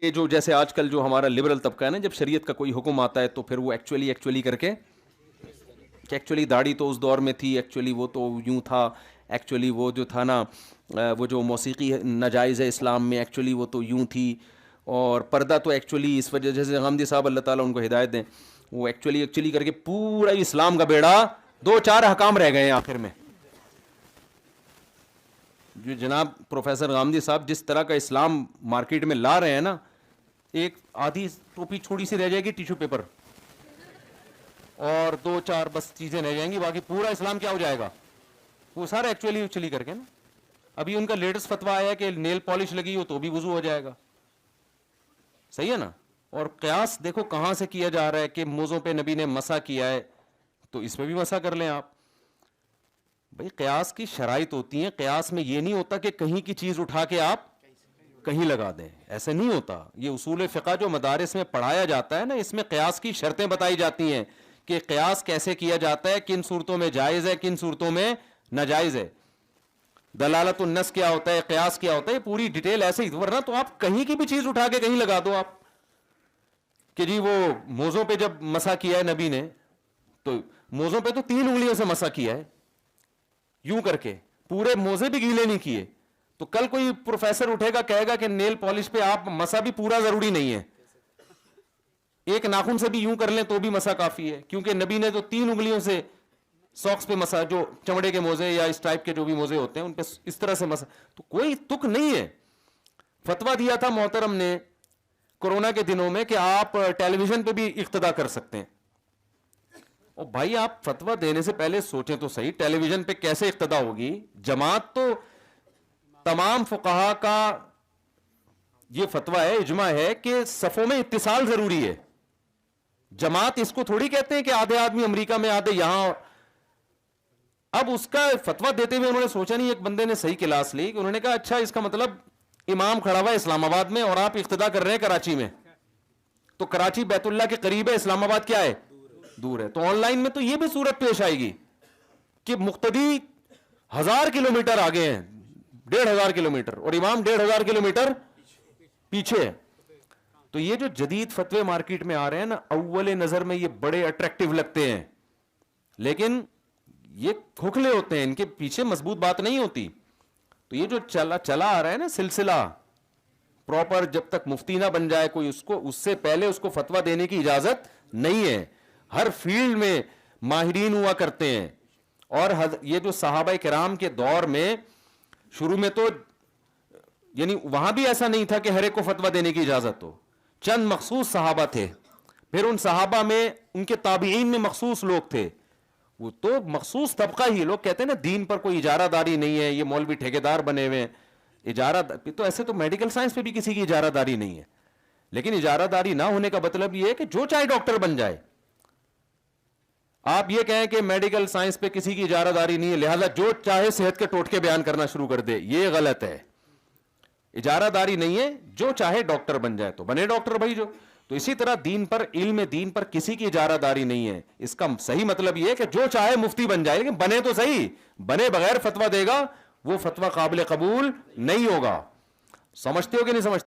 کہ جو جیسے آج کل جو ہمارا لبرل طبقہ ہے نا، جب شریعت کا کوئی حکم آتا ہے تو پھر وہ ایکچولی کر کے کہ ایکچولی داڑھی تو اس دور میں تھی، ایکچولی وہ تو یوں تھا، ایکچولی وہ جو تھا نا وہ جو موسیقی ناجائز ہے اسلام میں، ایکچولی وہ تو یوں تھی، اور پردہ تو ایکچولی اس وجہ جیسے غامدی صاحب اللہ تعالیٰ ان کو ہدایت دیں، وہ ایکچولی کر کے پورا اسلام کا بیڑا دو چار حکام رہ گئے ہیں آخر میں. جو جناب پروفیسر غامدی صاحب جس طرح کا اسلام مارکیٹ میں لا رہے ہیں نا، ایک آدھی ٹوپی چھوڑی سی رہ جائے گی ٹیشو پیپر، اور دو چار بس چیزیں رہ جائیں گی، باقی پورا اسلام کیا ہو جائے گا، وہ سارا ایکچولی کر کے نا. ابھی ان کا لیٹسٹ فتویٰ آیا کہ نیل پالش لگی ہو تو بھی وضو ہو جائے گا. صحیح ہے نا. اور قیاس دیکھو کہاں سے کیا جا رہا ہے کہ موزوں پہ نبی نے مسح کیا ہے تو اس پہ بھی مسح کر لیں آپ. بھائی قیاس کی شرائط ہوتی ہیں، قیاس میں یہ نہیں ہوتا کہ کہیں کی چیز اٹھا کے آپ کہیں لگا دیں، ایسے نہیں ہوتا. یہ اصول فقہ جو مدارس میں پڑھایا جاتا ہے نا، اس میں قیاس کی شرطیں بتائی جاتی ہیں کہ قیاس کیسے کیا جاتا ہے، کن صورتوں میں جائز ہے، کن صورتوں میں ناجائز ہے، دلالت النص کیا ہوتا ہے، قیاس کیا ہوتا ہے، پوری ڈیٹیل ایسے ہی. ورنہ تو آپ کہیں کی بھی چیز اٹھا کے کہیں لگا دو آپ کہ جی وہ موزوں پہ جب مسح کیا ہے نبی نے تو موزوں پہ تو 3 انگلیوں سے مسح کیا ہے یوں کر کے، پورے موزے بھی گیلے نہیں کیے. تو کل کوئی پروفیسر اٹھے گا کہے گا کہ نیل پالش پہ آپ مسح بھی پورا ضروری نہیں ہے، ایک ناخن سے بھی یوں کر لیں تو بھی مسح کافی ہے، کیونکہ نبی نے تو 3 انگلیوں سے ساکس پہ مسح، جو چمڑے کے موزے یا اس ٹائپ کے جو بھی موزے ہوتے ہیں ان پہ اس طرح سے مسح. تو کوئی تک نہیں ہے. فتویٰ دیا تھا محترم نے کورونا کے دنوں میں کہ آپ ٹیلی ویژن پہ بھی اقتدا کر سکتے ہیں. اور بھائی آپ فتویٰ دینے سے پہلے سوچیں تو صحیح، ٹیلی ویژن پہ کیسے اقتدا ہوگی؟ جماعت تو تمام فقہا کا یہ فتویٰ ہے، اجماع ہے کہ صفوں میں اتصال ضروری ہے. جماعت اس کو تھوڑی کہتے ہیں کہ آدھے آدمی امریکہ میں آدھے یہاں. اب اس کا فتویٰ دیتے ہوئے انہوں نے سوچا نہیں، ایک بندے نے صحیح کلاس لی کہ انہوں نے کہا اچھا اس کا مطلب امام کھڑا ہوا ہے اسلام آباد میں اور آپ اقتدا کر رہے ہیں کراچی میں، تو کراچی بیت اللہ کے قریب ہے، اسلام آباد کیا ہے؟ دور ہے. تو آن لائن میں تو یہ بھی صورت پیش آئے گی کہ مقتدی 1000 کلومیٹر آگے ہیں، 1500 کلومیٹر، اور امام 1500 کلومیٹر پیچھے ہے. تو یہ جو جدید فتوے مارکیٹ میں آ رہے ہیں نا، اول نظر میں یہ بڑے اٹریکٹیو لگتے ہیں لیکن یہ کھوکھلے ہوتے ہیں، ان کے پیچھے مضبوط بات نہیں ہوتی. تو یہ جو چلا آ رہا ہے نا سلسلہ پراپر، جب تک مفتی نہ بن جائے کوئی اس سے پہلے اس کو فتویٰ دینے کی اجازت نہیں ہے. ہر فیلڈ میں ماہرین ہوا کرتے ہیں. اور یہ جو صحابہ کرام کے دور میں شروع میں تو یعنی وہاں بھی ایسا نہیں تھا کہ ہر ایک کو فتویٰ دینے کی اجازت ہو، چند مخصوص صحابہ تھے. پھر ان صحابہ میں ان کے تابعین میں مخصوص لوگ تھے، وہ تو مخصوص طبقہ ہی. لوگ کہتے ہیں نا دین پر کوئی اجارہ داری نہیں ہے، یہ مولوی ٹھیکیدار بنے ہوئے ہیں. اجارہ تو ایسے تو میڈیکل سائنس پہ بھی کسی کی اجارہ داری نہیں ہے، لیکن اجارہ داری نہ ہونے کا مطلب یہ ہے کہ جو چاہے ڈاکٹر بن جائے. آپ یہ کہیں کہ میڈیکل سائنس پہ کسی کی اجارہ داری نہیں ہے لہذا جو چاہے صحت کے ٹوٹکے بیان کرنا شروع کر دے، یہ غلط ہے. اجارہ داری نہیں ہے، جو چاہے ڈاکٹر بن جائے تو بنے ڈاکٹر بھائی جو. تو اسی طرح دین پر، علم دین پر کسی کی اجارہ داری نہیں ہے. اس کا صحیح مطلب یہ ہے کہ جو چاہے مفتی بن جائے، لیکن بنے تو صحیح. بنے بغیر فتویٰ دے گا وہ فتویٰ قابل قبول نہیں ہوگا. سمجھتے ہو کہ نہیں سمجھتے؟